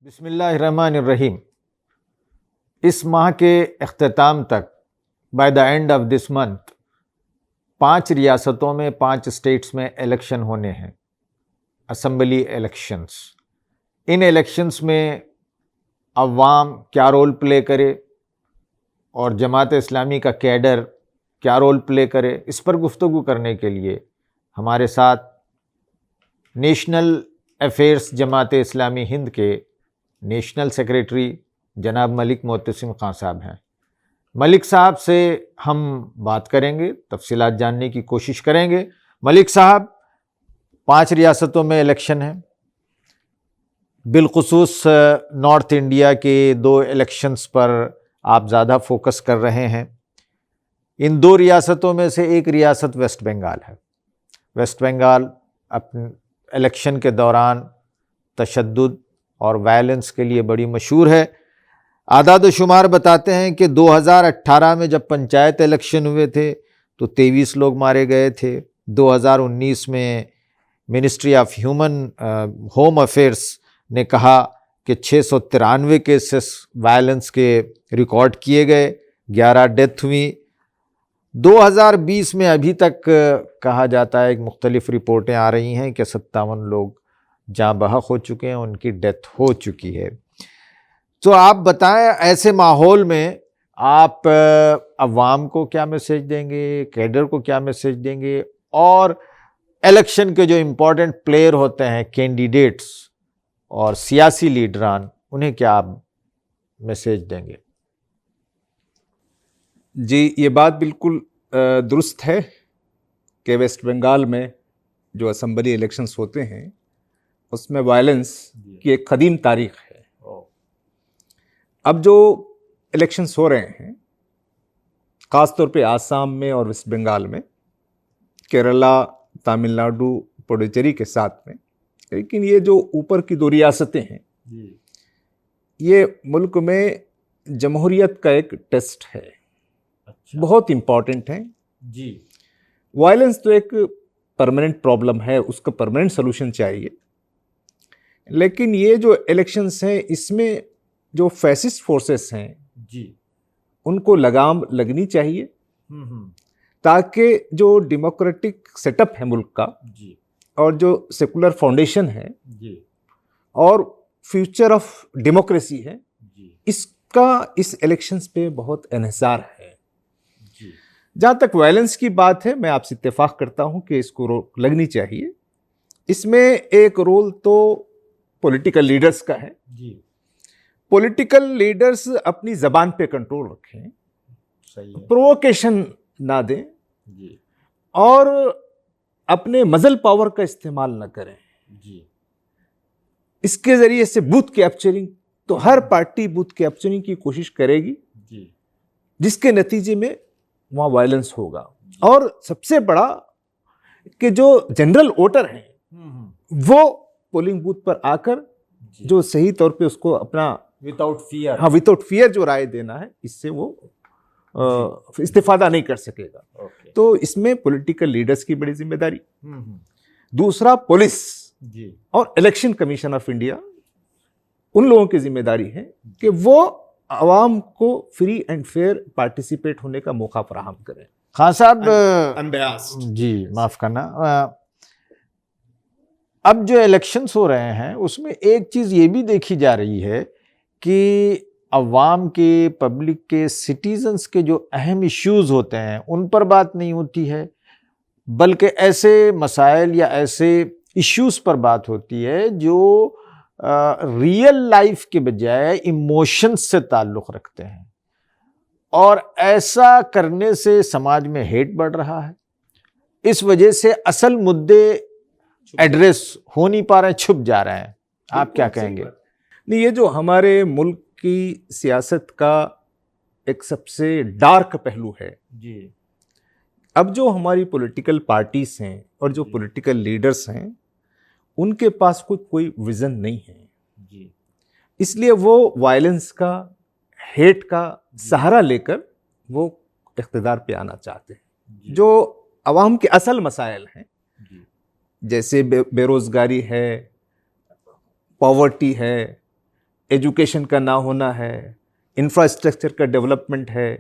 बिस्मिल्लाहिर्रहमानिर्रहीम। इस माह के अख्ताम तक by the end of this month 5 रियासतों में 5 स्टेट्स में इलेक्शन होने हैं, असम्बली इलेक्शंस। इन इलेक्शंस में अवाम क्या रोल प्ले करे और जमात इस्लामी का कैडर क्या रोल प्ले करे, इस पर गुफ्तगू करने के लिए हमारे साथ नेशनल अफेयर्स जमात इस्लामी हिंद के नेशनल सेक्रेटरी जनाब मलिक मोहतसिम खान साहब हैं। मलिक साहब से हम बात करेंगे, तफसीलात जानने की कोशिश करेंगे। मलिक साहब, 5 रियासतों में इलेक्शन है, बिलखुसूस नॉर्थ इंडिया के 2 इलेक्शंस पर आप ज़्यादा फोकस कर रहे हैं। इन 2 रियासतों में से एक रियासत वेस्ट बंगाल है। वेस्ट बंगाल अपने इलेक्शन के दौरान तशद्दुद और वायलेंस के लिए बड़ी मशहूर है। आदाद शुमार बताते हैं कि 2018 में जब पंचायत इलेक्शन हुए थे तो 23 लोग मारे गए थे। 2019 में मिनिस्ट्री ऑफ होम अफेयर्स ने कहा कि 693 केसेस वायलेंस के रिकॉर्ड किए गए, 11 डेथ हुई। 2020 में अभी तक कहा जाता है कि मुख्तलिफ रिपोर्टें आ रही हैं कि 57 लोग जाँ बहक हो चुके हैं, उनकी डेथ हो चुकी है। तो आप बताएं, ऐसे माहौल में आप अवाम को क्या मैसेज देंगे, कैडर को क्या मैसेज देंगे, और इलेक्शन के जो इम्पोर्टेंट प्लेयर होते हैं, कैंडिडेट्स और सियासी लीडरान, उन्हें क्या आप मैसेज देंगे? जी, ये बात बिल्कुल दुरुस्त है कि वेस्ट बंगाल में जो असम्बली इलेक्शंस होते हैं उसमें वायलेंस की एक कदीम तारीख है। अब जो इलेक्शंस हो रहे हैं ख़ास तौर पे आसाम में और वेस्ट बंगाल में, केरला, तमिलनाडु, पुडुचेरी के साथ में, लेकिन ये जो ऊपर की 2 रियासतें हैं ये मुल्क में जमहूरियत का एक टेस्ट है। अच्छा। बहुत इम्पॉर्टेंट है जी। वायलेंस तो एक परमानेंट प्रॉब्लम है, उसका परमानेंट सोल्यूशन चाहिए, लेकिन ये जो इलेक्शंस हैं इसमें जो फैसिस्ट फोर्सेस हैं जी, उनको लगाम लगनी चाहिए ताकि जो डेमोक्रेटिक सेटअप है मुल्क का जी, और जो सेकुलर फाउंडेशन है जी, और फ्यूचर ऑफ डेमोक्रेसी है जी, इसका इस इलेक्शंस पे बहुत इन्हिसार है जी। जहाँ तक वायलेंस की बात है, मैं आपसे इत्तेफाक करता हूँ कि इसको रोक लगनी चाहिए। इसमें एक रोल तो पॉलिटिकल लीडर्स का है जी। पॉलिटिकल लीडर्स अपनी जबान पे कंट्रोल रखें, सही है, प्रोवोकेशन ना दें जी, और अपने मजल पावर का इस्तेमाल ना करें जी। इसके जरिए से बूथ कैप्चरिंग, तो हर पार्टी बूथ कैप्चरिंग की कोशिश करेगी जी, जिसके नतीजे में वहां वायलेंस होगा। और सबसे बड़ा कि जो जनरल वोटर हैं वो पोलिंग बूथ पर आकर जो सही तौर पे उसको अपना विदाउट फियर जो राय देना है, इससे वो इस्तेफादा नहीं कर सकेगा। तो इसमें पॉलिटिकल लीडर्स की बड़ी जिम्मेदारी। दूसरा, पुलिस जी और इलेक्शन कमीशन ऑफ इंडिया, उन लोगों की जिम्मेदारी है कि वो आवाम को फ्री एंड फेयर पार्टिसिपेट होने का मौका फराहम करें। खान साहब जी, माफ करना, अब जो इलेक्शंस हो रहे हैं उसमें एक चीज़ ये भी देखी जा रही है कि अवाम के, पब्लिक के, सिटीजन्स के जो अहम इश्यूज़ होते हैं उन पर बात नहीं होती है, बल्कि ऐसे मसाइल या ऐसे इश्यूज़ पर बात होती है जो रियल लाइफ के बजाय इमोशंस से ताल्लुक़ रखते हैं, और ऐसा करने से समाज में हेट बढ़ रहा है। इस वजह से असल मुद्दे एड्रेस हो नहीं पा रहे हैं, छुप जा रहे हैं। आप क्या कहेंगे? नहीं, ये जो हमारे मुल्क की सियासत का एक सबसे डार्क पहलू है जी। अब जो हमारी पॉलिटिकल पार्टीज हैं और जो पॉलिटिकल लीडर्स हैं उनके पास कोई विजन नहीं है जी, इसलिए वो वायलेंस का, हेट का सहारा लेकर वो इख्तिदार पे आना चाहते हैं। जो अवाम के असल मसाइल हैं जैसे बेरोजगारी है, पॉवर्टी है, एजुकेशन का ना होना है, इंफ्रास्ट्रक्चर का डेवलपमेंट है,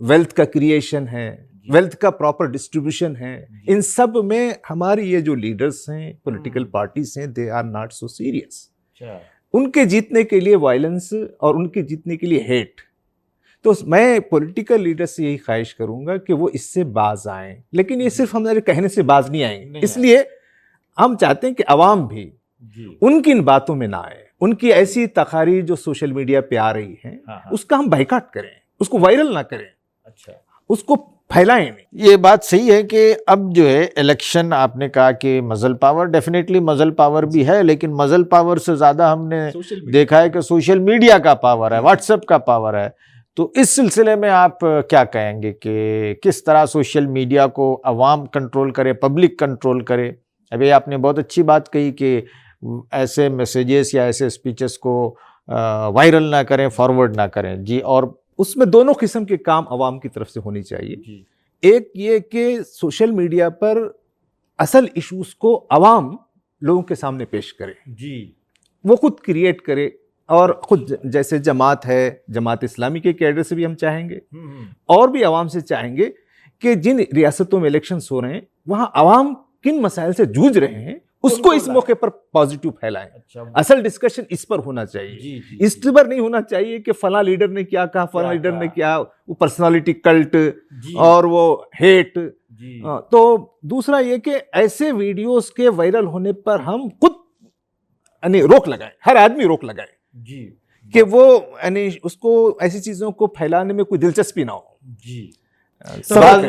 वेल्थ का क्रिएशन है, वेल्थ का प्रॉपर डिस्ट्रीब्यूशन है। इन सब में हमारी ये जो लीडर्स हैं, पॉलिटिकल पार्टीज हैं, they are not so serious. उनके जीतने के लिए वायलेंस और उनके जीतने के लिए हेट। तो मैं पॉलिटिकल लीडर से यही ख्वाहिश करूंगा कि वो इससे बाज आएं, लेकिन ये सिर्फ हमारे कहने से बाज नहीं आएंगे। इसलिए हम चाहते हैं कि अवाम भी उनकी इन बातों में ना आए। उनकी ऐसी तकारीर जो सोशल मीडिया पे आ रही हैं, उसका हम बाइकाट करें, उसको वायरल ना करें, उसको फैलाएं नहीं। ये बात सही है कि अब जो है इलेक्शन, आपने कहा कि मजल पावर, डेफिनेटली मजल पावर भी है, लेकिन मजल पावर से ज्यादा हमने देखा है कि सोशल मीडिया का पावर है, व्हाट्सएप का पावर है। तो इस सिलसिले में आप क्या कहेंगे कि किस तरह सोशल मीडिया को अवाम कंट्रोल करे, पब्लिक कंट्रोल करे? अभी आपने बहुत अच्छी बात कही कि ऐसे मैसेजेस या ऐसे स्पीचेस को वायरल ना करें, फॉरवर्ड ना करें जी। और उसमें दोनों किस्म के काम अवाम की तरफ से होनी चाहिए। एक ये कि सोशल मीडिया पर असल इश्यूज को अवाम लोगों के सामने पेश करे जी, वो खुद क्रिएट करे। और खुद जैसे जमात है, जमात इस्लामी के कैडर से भी हम चाहेंगे और भी अवाम से चाहेंगे कि जिन रियासतों में इलेक्शंस हो रहे हैं वहां अवाम किन मसाइल से जूझ रहे हैं उसको इस मौके पर पॉजिटिव फैलाएं। असल डिस्कशन इस पर होना चाहिए, इस पर नहीं होना चाहिए कि फला लीडर ने क्या कहा, फला लीडर ने क्या, वो पर्सनालिटी कल्ट और वो हेट। तो दूसरा ये कि ऐसे वीडियोस के वायरल होने पर हम खुद यानी रोक लगाएं, हर आदमी रोक लगाए जी, कि वो यानी उसको ऐसी चीजों को फैलाने में कोई दिलचस्पी ना हो जी।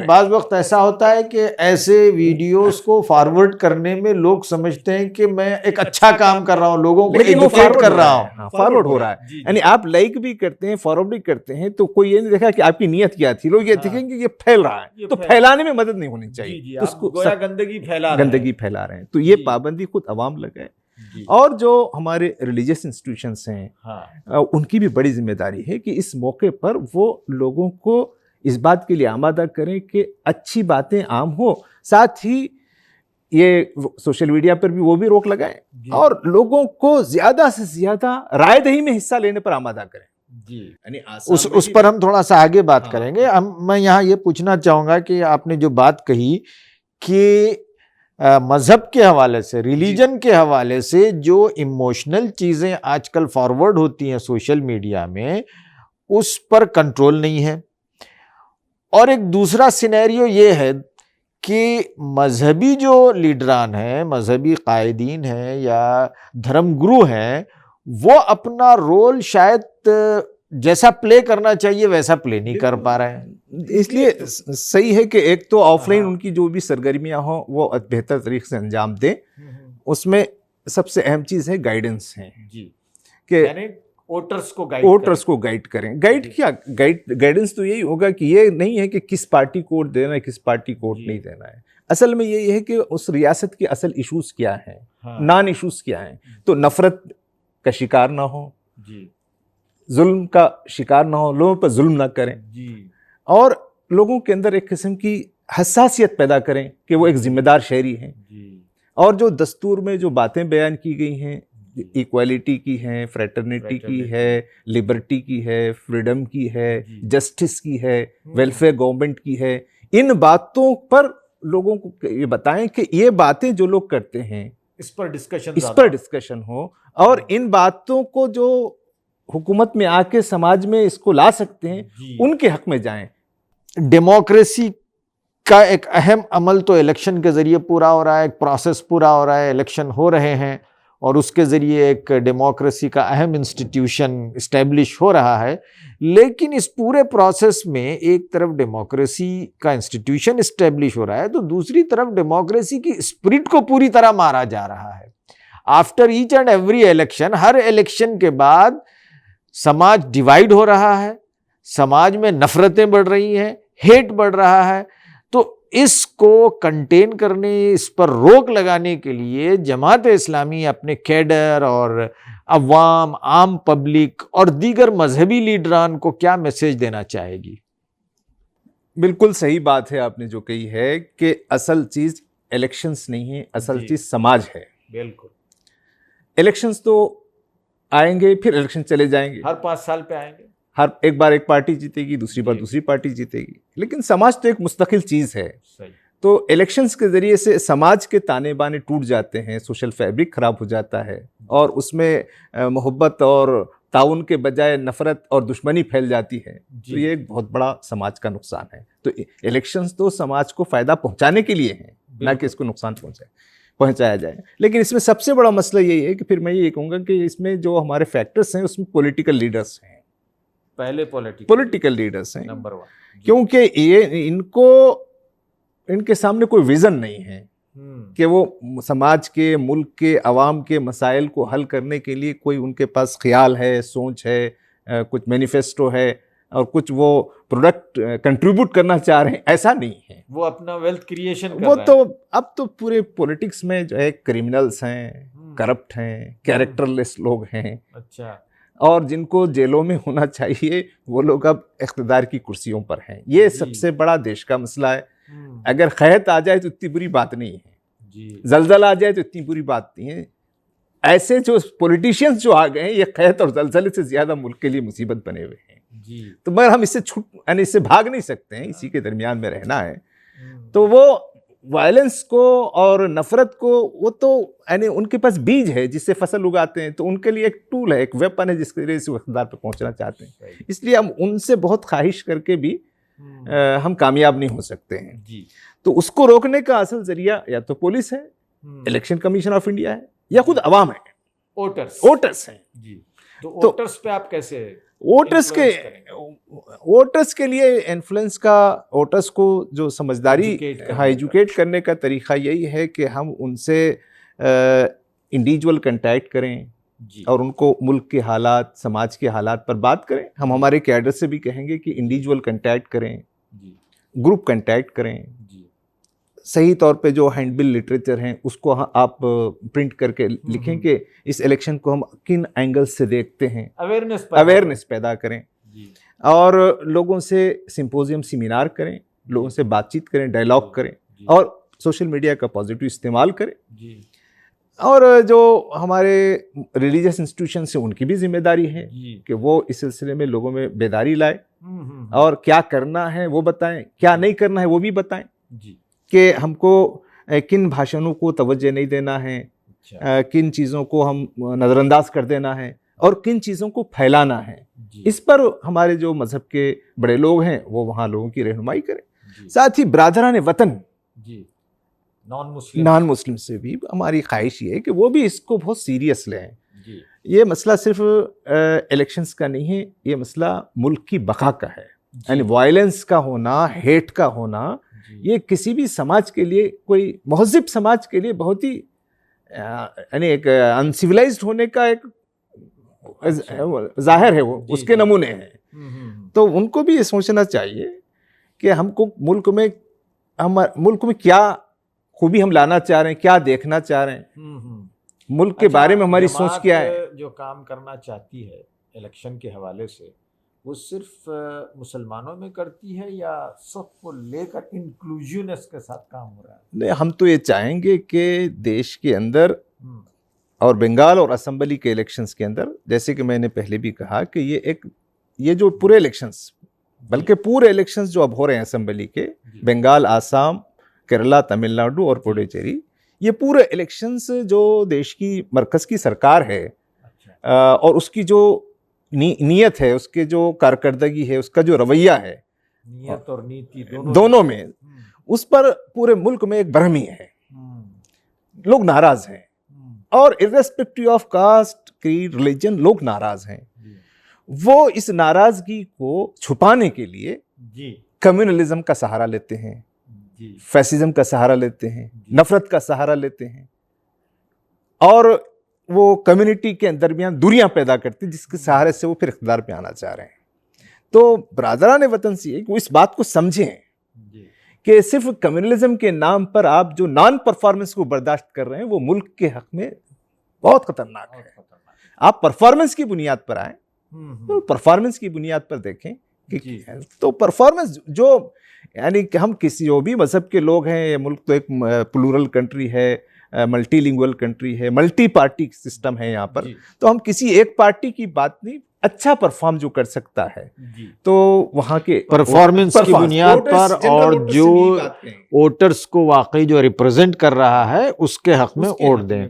बाज वक्त ऐसा होता है कि ऐसे वीडियोस को फॉरवर्ड करने में लोग समझते हैं कि मैं एक अच्छा काम कर रहा हूं, लोगों को एजुकेट कर रहा हूं, फॉरवर्ड हो रहा है। यानी आप लाइक भी करते हैं, फॉरवर्ड भी करते हैं, तो कोई ये नहीं देखा कि आपकी नियत क्या थी। लोग ये देखेंगे कि ये फैल रहा है, तो फैलाने में मदद नहीं होनी चाहिए, उसको गंदगी फैला रहे हैं। तो ये पाबंदी खुद अवाम लगाए। और जो हमारे रिलीजियस इंस्टीट्यूशंस हैं, उनकी भी बड़ी जिम्मेदारी है कि इस मौके पर वो लोगों को इस बात के लिए आमादा करें कि अच्छी बातें आम हो। साथ ही ये सोशल मीडिया पर भी वो भी रोक लगाएं और लोगों को ज्यादा से ज्यादा राय दही में हिस्सा लेने पर आमादा करें जी। यानी उस पर हम थोड़ा सा आगे बात करेंगे। मैं यहाँ ये पूछना चाहूंगा कि आपने जो बात कही कि मजहब के हवाले से, रिलीजन के हवाले से जो इमोशनल चीजें आजकल फॉरवर्ड होती हैं सोशल मीडिया में, उस पर कंट्रोल नहीं है। और एक दूसरा सिनेरियो ये है कि मजहबी जो लीडरान हैं, मजहबी कायदीन हैं या धर्मगुरु हैं, वो अपना रोल शायद जैसा प्ले करना चाहिए वैसा प्ले नहीं कर पा रहे हैं। इसलिए सही है कि एक तो ऑफलाइन उनकी जो भी सरगर्मियां हो वो बेहतर तरीके से अंजाम दें। उसमें सबसे अहम चीज है गाइडेंस है जी, कि वोटर्स को गाइड करें। गाइडेंस तो यही होगा कि ये नहीं है कि किस पार्टी को वोट देना है, किस पार्टी को वोट नहीं देना है। असल में यही है कि उस रियासत के असल इश्यूज क्या हैं, नॉन इश्यूज क्या हैं। तो नफरत का शिकार ना हो जी, जुल्म का शिकार ना हो, लोगों पर जुल्म ना करें जी, और लोगों के अंदर एक किस्म की हसासियत पैदा करें कि वो एक जिम्मेदार शहरी हैं। और जो दस्तूर में जो बातें बयान की गई हैं, इक्वालिटी की है, फ्रेटर्निटी की है, लिबर्टी की है, फ्रीडम की है, जस्टिस की है, वेलफेयर गवर्नमेंट की है, इन बातों पर लोगों को ये बताएं कि ये बातें जो लोग करते हैं इस पर डिस्कशन हो, और इन बातों को जो हुकूमत में आके समाज में इसको ला सकते हैं उनके हक में जाएं। डेमोक्रेसी का एक अहम अमल तो इलेक्शन के जरिए पूरा हो रहा है, एक प्रोसेस पूरा हो रहा है, इलेक्शन हो रहे हैं और उसके ज़रिए एक डेमोक्रेसी का अहम इंस्टीट्यूशन इस्टेब्लिश हो रहा है। लेकिन इस पूरे प्रोसेस में एक तरफ डेमोक्रेसी का इंस्टीट्यूशन इस्टेब्लिश हो रहा है, तो दूसरी तरफ डेमोक्रेसी की स्पिरिट को पूरी तरह मारा जा रहा है। After each and every election, her election के बाद समाज डिवाइड हो रहा है, समाज में नफरतें बढ़ रही हैं, हेट बढ़ रहा है। तो इसको कंटेन करने, इस पर रोक लगाने के लिए जमात इस्लामी अपने कैडर और अवाम, आम पब्लिक और दीगर मजहबी लीडरान को क्या मैसेज देना चाहेगी? बिल्कुल सही बात है आपने जो कही है कि असल चीज इलेक्शंस नहीं है, असल चीज समाज है। बिल्कुल, इलेक्शंस तो आएंगे, फिर इलेक्शन चले जाएंगे। हर 5 साल पे आएंगे। हर एक बार एक पार्टी जीतेगी, दूसरी बार दूसरी पार्टी जीतेगी। लेकिन समाज तो एक मुस्तकिल चीज़ है। सही। तो इलेक्शंस के ज़रिए से समाज के ताने बाने टूट जाते हैं, सोशल फैब्रिक खराब हो जाता है, और उसमें मोहब्बत और ताउन के बजाय नफरत और दुश्मनी फैल जाती है। तो ये एक बहुत बड़ा समाज का नुकसान है। तो इलेक्शंस तो समाज को फ़ायदा पहुंचाने के लिए हैं, ना कि इसको नुकसान पहुंचाया जाए। लेकिन इसमें सबसे बड़ा मसला यही है कि फिर मैं ये कहूँगा कि इसमें जो हमारे फैक्टर्स हैं उसमें पॉलिटिकल लीडर्स हैं। पहले पॉलिटिकल लीडर्स हैं, नंबर 1, क्योंकि ये इनके सामने कोई विजन नहीं है कि वो समाज के, मुल्क के, अवाम के मसाइल को हल करने के लिए कोई उनके पास ख्याल है, सोच है, कुछ मैनिफेस्टो है और कुछ वो प्रोडक्ट कंट्रीब्यूट करना चाह रहे हैं। ऐसा नहीं है। वो अपना वेल्थ क्रिएशन कर वो रहे तो हैं। अब तो पूरे पॉलिटिक्स में जो है क्रिमिनल्स हैं, करप्ट हैं, कैरेक्टरलेस लोग हैं। अच्छा। और जिनको जेलों में होना चाहिए वो लोग अब इख्तिदार की कुर्सियों पर हैं। ये सबसे बड़ा देश का मसला है। अगर खैत आ जाए तो इतनी बुरी बात नहीं है जी, जलजला आ जाए तो इतनी बुरी बात नहीं है। ऐसे जो पॉलिटिशियंस जो आ गए हैं, ये खैत और जलजले से ज्यादा मुल्क के लिए मुसीबत बने हुए हैं जी। तो मगर हम इससे भाग नहीं सकते हैं, इसी के दरमियान में रहना है। तो वो वायलेंस को और नफरत को, वो तो यानी उनके पास बीज है जिससे फसल उगाते हैं, तो उनके लिए एक टूल है, एक वेपन है जिसके जरिए से इक़्तिदार पर पहुंचना चाहते हैं। इसलिए हम उनसे बहुत ख्वाहिश करके भी हम कामयाब नहीं हो सकते हैं जी। तो उसको रोकने का असल जरिया या तो पुलिस है, इलेक्शन कमीशन ऑफ इंडिया है, या खुद अवाम है, वोटर्स हैं जी। तो वोटर्स पे आप कैसे वोटर्स के लिए इन्फ्लुएंस का, वोटर्स को जो समझदारी एजुकेट करने का तरीका यही है कि हम उनसे इंडिविजुअल कंटैक्ट करें जी। और उनको मुल्क के हालात, समाज के हालात पर बात करें। हम हमारे कैडर से भी कहेंगे कि इंडिविजुअल कंटैक्ट करें जी। ग्रुप कंटैक्ट करें जी। सही तौर पे जो हैंडबिल लिटरेचर हैं उसको आप प्रिंट करके लिखें कि इस इलेक्शन को हम किन एंगल से देखते हैं, अवेयरनेस पैदा करें जी। और लोगों से सिंपोजियम सेमिनार करें, लोगों से बातचीत करें, डायलॉग करें जी। और सोशल मीडिया का पॉजिटिव इस्तेमाल करें जी। और जो हमारे रिलीजियस इंस्टीट्यूशन से उनकी भी जिम्मेदारी है कि वो इस सिलसिले में लोगों में बेदारी लाए और क्या करना है वो बताएं, क्या नहीं करना है वो भी बताएं जी। कि हमको किन भाषणों को तवज्जो नहीं देना है, किन चीज़ों को हम नज़रअंदाज कर देना है और किन चीज़ों को फैलाना है। इस पर हमारे जो मज़हब के बड़े लोग हैं वो वहाँ लोगों की रहनुमाई करें। साथ ही बरादरान वतन नॉन मुस्लिम से भी हमारी ख्वाहिश ये है कि वो भी इसको बहुत सीरियस लें। ये मसला सिर्फ इलेक्शंस का नहीं है, ये मसला मुल्क की बका का है। यानी वायलेंस का होना, हेट का होना, ये किसी भी समाज के लिए, कोई महज़िब समाज के लिए बहुत ही यानी एक अनसिविलाइज्ड होने का एक जाहिर है, वो उसके नमूने हैं। तो उनको भी ये सोचना चाहिए कि हमको मुल्क में क्या खूबी हम लाना चाह रहे हैं, क्या देखना चाह रहे हैं, मुल्क के बारे में हमारी सोच क्या है। जो काम करना चाहती है इलेक्शन के हवाले से, वो सिर्फ मुसलमानों में करती है या सबको लेकर इंक्लूजननेस के साथ काम हो रहा है? नहीं, हम तो ये चाहेंगे कि देश के अंदर और बंगाल और असम्बली के इलेक्शंस के अंदर, जैसे कि मैंने पहले भी कहा कि ये जो पूरे इलेक्शंस, बल्कि पूरे इलेक्शंस जो अब हो रहे हैं असम्बली के, बंगाल, आसाम, केरला, तमिलनाडु और पुडुचेरी, ये पूरे इलेक्शंस जो देश की मरकज़ की सरकार है और उसकी जो नीयत है, उसके जो कारकर्दगी है, उसका जो रवैया है, नियत और नीति दोनों में, उस पर पूरे मुल्क में एक भ्रमी है। लोग नाराज हैं और irrespective of caste, creed, religion लोग नाराज हैं। वो इस नाराजगी को छुपाने के लिए कम्युनलिज्म का सहारा लेते हैं, फैसिज्म का सहारा लेते हैं, नफरत का सहारा लेते हैं और वो कम्युनिटी के दरमियान दूरियां पैदा करती, जिसके सहारे से वो फिर इख्तिदार पे आना चाह रहे हैं। तो बरादरान वतन से वो इस बात को समझें कि सिर्फ कम्युनलिज्म के नाम पर आप जो नॉन परफॉर्मेंस को बर्दाश्त कर रहे हैं वो मुल्क के हक में बहुत खतरनाक है। आप परफॉर्मेंस की बुनियाद पर आए, तो परफॉर्मेंस की बुनियाद पर देखें कि तो परफॉर्मेंस जो, यानी कि हम किसी जो भी मजहब के लोग हैं, ये मुल्क तो एक प्लूरल कंट्री है, मल्टीलिंगुअल कंट्री है, मल्टी पार्टी सिस्टम है यहाँ पर, तो हम किसी एक पार्टी की बात नहीं, अच्छा परफॉर्म जो कर सकता है तो वहाँ के परफॉर्मेंस की बुनियाद पर और जो वोटर्स को वाकई जो रिप्रेजेंट कर रहा है उसके हक में वोट दें।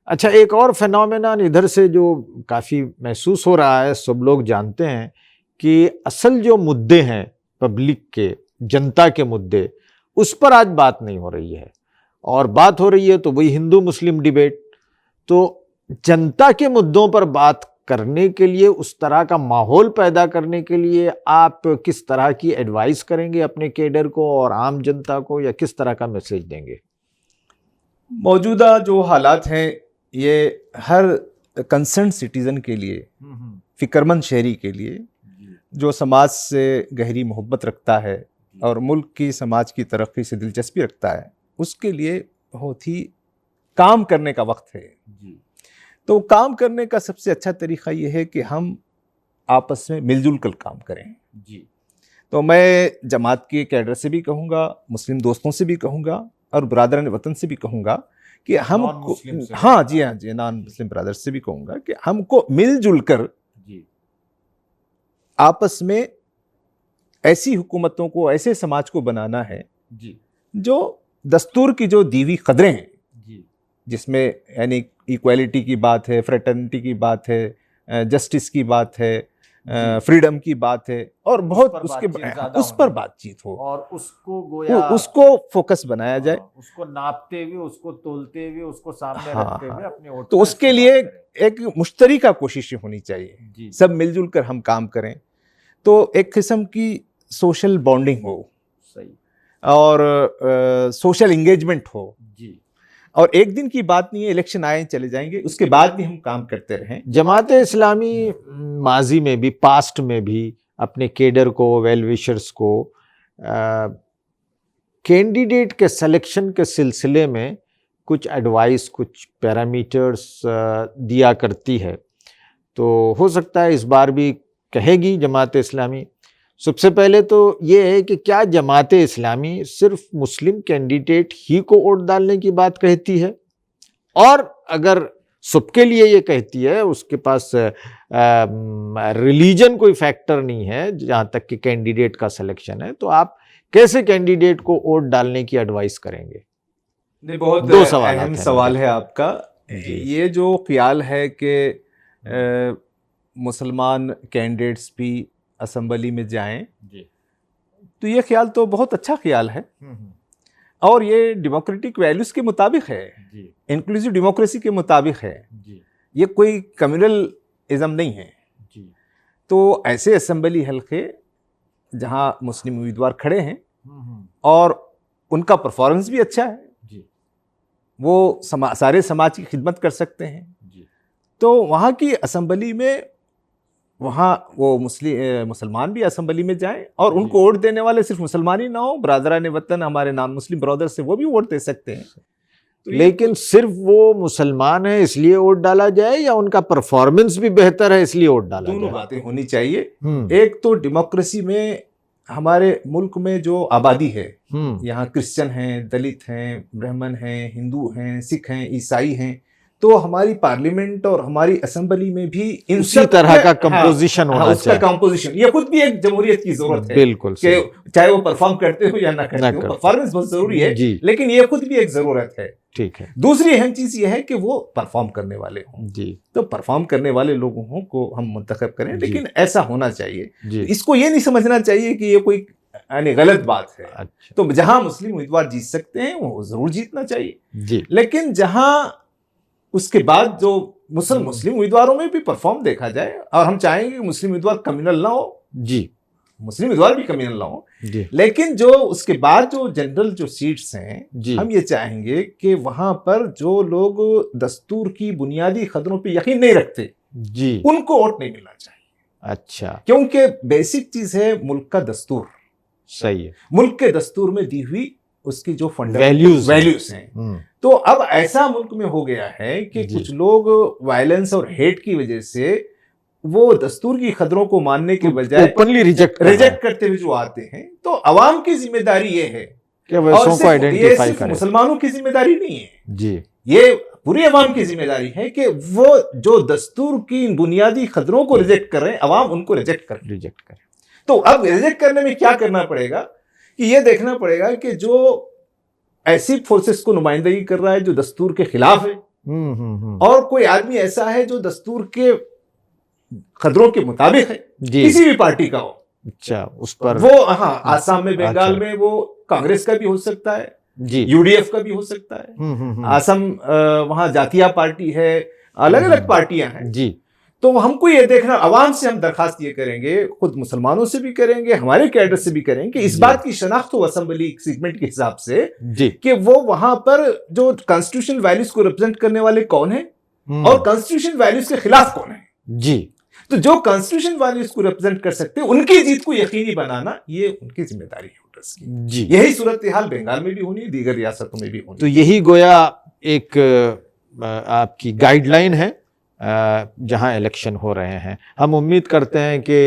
अच्छा, एक और फेनोमेनन इधर से जो काफ़ी महसूस हो रहा है, सब लोग जानते हैं कि असल जो मुद्दे हैं पब्लिक के, जनता के मुद्दे, उस पर आज बात नहीं हो रही है, और बात हो रही है तो वही हिंदू मुस्लिम डिबेट। तो जनता के मुद्दों पर बात करने के लिए, उस तरह का माहौल पैदा करने के लिए आप किस तरह की एडवाइस करेंगे अपने कैडर को और आम जनता को, या किस तरह का मैसेज देंगे? मौजूदा जो हालात हैं ये हर कंसर्न सिटीजन के लिए, फिक्रमंद शहरी के लिए, जो समाज से गहरी मोहब्बत रखता है और मुल्क की समाज की तरक्की से दिलचस्पी रखता है, उसके लिए बहुत ही काम करने का वक्त है। तो काम करने का सबसे अच्छा तरीका ये है कि हम आपस में मिलजुल कर काम करें। तो मैं जमात के कैडर से भी कहूँगा, मुस्लिम दोस्तों से भी कहूँगा और बरादरान वतन से भी कहूँगा कि हम हाँ जी, नॉन मुस्लिम ब्रदर्स से भी कहूँगा कि हमको मिलजुल कर आपस में ऐसी हुकूमतों को, ऐसे समाज को बनाना है जो दस्तूर की जो दीवी कदरें हैं, जिसमें यानी इक्वालिटी की बात है, फ्रेटर्निटी की बात है, जस्टिस की बात है, फ्रीडम की बात है, और बहुत उस पर बातचीत हो और उसको गोया उसको फोकस बनाया जाए, उसको नापते हुए, उसको तोलते हुए, उसको सामने रखते हुए अपने वोट। तो उसके लिए एक मुश्तरका कोशिश होनी चाहिए, सब मिलजुल कर हम काम करें, तो एक किस्म की सोशल बॉन्डिंग हो, सही, और सोशल एंगेजमेंट हो जी। और एक दिन की बात नहीं है, इलेक्शन आए चले जाएंगे, उसके बाद भी हम काम करते रहें। जमात इस्लामी माजी में भी, पास्ट में भी अपने कैडर को, वेल विशर्स को कैंडिडेट के सिलेक्शन के सिलसिले में कुछ एडवाइस, कुछ पैरामीटर्स दिया करती है। तो हो सकता है इस बार भी कहेगी जमात इस्लामी। सबसे पहले तो ये है कि क्या जमात इस्लामी सिर्फ मुस्लिम कैंडिडेट ही को वोट डालने की बात कहती है, और अगर सबके लिए ये कहती है, उसके पास रिलीजन कोई फैक्टर नहीं है जहाँ तक कि कैंडिडेट का सिलेक्शन है, तो आप कैसे कैंडिडेट को वोट डालने की एडवाइस करेंगे? बहुत दो सवाल अहम सवाल है आपका। ये जो ख्याल है कि मुसलमान कैंडिडेट्स भी असम्बली में जाएं, तो ये ख्याल तो बहुत अच्छा ख्याल है और ये डेमोक्रेटिक वैल्यूज के मुताबिक है, इंक्लूसिव डेमोक्रेसी के मुताबिक है, ये कोई कम्युनलिज्म नहीं है। तो ऐसे असम्बली हल्के जहां मुस्लिम उम्मीदवार खड़े हैं और उनका परफॉर्मेंस भी अच्छा है, वो सारे समाज की खिदमत कर सकते हैं, तो वहाँ की असम्बली में, वहाँ वो मुसलमान भी असम्बली में जाएं और उनको वोट देने वाले सिर्फ मुसलमान ही ना हो, बरादरान वतन हमारे नॉन मुस्लिम ब्रदर्स से वो भी वोट दे सकते हैं। तो लेकिन सिर्फ वो मुसलमान है इसलिए वोट डाला जाए, या उनका परफॉर्मेंस भी बेहतर है इसलिए वोट डाला जाए? दोनों बातें होनी चाहिए। एक तो डेमोक्रेसी में हमारे मुल्क में जो आबादी है, यहाँ क्रिश्चियन हैं, दलित हैं, ब्राह्मण हैं, हिंदू हैं, सिख हैं, ईसाई हैं, तो हमारी पार्लियामेंट और हमारी असेंबली में भी इसी तरह का कंपोजिशन होना चाहिए। कंपोजिशन, ये खुद भी एक जमहूरियत की जरूरत है, बिल्कुल, कि चाहे वो परफॉर्म करते हो या ना करते हो, परफॉर्मेंस बहुत जरूरी है, लेकिन ये खुद भी एक जरूरत है। ठीक है। दूसरी अहम चीज ये है कि वो परफॉर्म करने वाले हों, तो परफॉर्म करने वाले लोगों को हम मुंतखब करें, लेकिन ऐसा होना चाहिए। इसको ये नहीं समझना चाहिए कि ये कोई यानी गलत बात है। अच्छा। तो जहां मुस्लिम उम्मीदवार जीत सकते हैं वो जरूर जीतना चाहिए, लेकिन जहां उसके बाद जो मुस्लिम उम्मीदवारों में भी परफॉर्म देखा जाए, और हम चाहेंगे कि मुस्लिम उम्मीदवार कम्युनल ना हो, मुस्लिम उम्मीदवार भी कम्युनल ना हो, लेकिन जो उसके बाद जो जनरल जो सीट्स हैं, हम ये चाहेंगे कि वहां पर जो लोग दस्तूर की बुनियादी कदरों पे यकीन नहीं रखते, उनको वोट नहीं मिलना चाहिए। अच्छा। क्योंकि बेसिक चीज है मुल्क का दस्तूर। सही है। मुल्क के दस्तूर में दी हुई उसकी जो वैल्यूज हैं, तो अब ऐसा मुल्क में हो गया है कि कुछ लोग वायलेंस और हेट की वजह से वो दस्तूर की खदरों को मानने के बजाय ओपनली रिजेक्ट करते हुए जो आते हैं, तो अवाम की जिम्मेदारी ये है कि वैसों को ये आइडेंटिफाई सिर्फ करें। मुसलमानों की जिम्मेदारी नहीं है, जी, ये पूरी अवाम की जिम्मेदारी है कि वो जो दस्तूर की बुनियादी खतरों को रिजेक्ट कर रहे हैं, अवाम उनको रिजेक्ट कर। रिजेक्ट करें। तो अब रिजेक्ट करने में क्या करना पड़ेगा कि ये देखना पड़ेगा कि जो ऐसी फोर्सेस को नुमाइंदगी कर रहा है जो दस्तूर के खिलाफ है, और कोई आदमी ऐसा है जो दस्तूर के खतरों के मुताबिक है, जी। किसी भी पार्टी का हो, अच्छा, उस पर वो हाँ आसाम में, बंगाल अच्छा। में वो कांग्रेस का भी हो सकता है, जी, यूडीएफ का भी हो सकता है, असम वहां जातीय पार्टी है, अलग अलग पार्टियां हैं। जी। तो हमको ये देखना, अवाम से हम दरखास्त ये करेंगे, खुद मुसलमानों से भी करेंगे, हमारे कैडर से भी करेंगे कि इस बात की शनाख्त हो असेंबली सेगमेंट के हिसाब से जी, कि वो वहां पर जो कॉन्स्टिट्यूशनल वैल्यूज को रिप्रेजेंट करने वाले कौन है और कॉन्स्टिट्यूशन वैल्यूज के खिलाफ कौन है। जी। तो जो कॉन्स्टिट्यूशन वैल्यूज को रिप्रेजेंट कर सकते हैं उनकी जीत को यकीनी बनाना ये उनकी जिम्मेदारी है वोटर्स की। जी। यही सूरत हाल बंगाल में भी होनी है, दीगर रियासतों में भी होनी। तो यही गोया एक आपकी गाइडलाइन है जहां इलेक्शन हो रहे हैं। हम उम्मीद करते हैं कि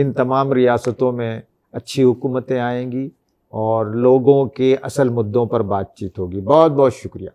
इन तमाम रियासतों में अच्छी हुकूमतें आएंगी और लोगों के असल मुद्दों पर बातचीत होगी। बहुत बहुत शुक्रिया।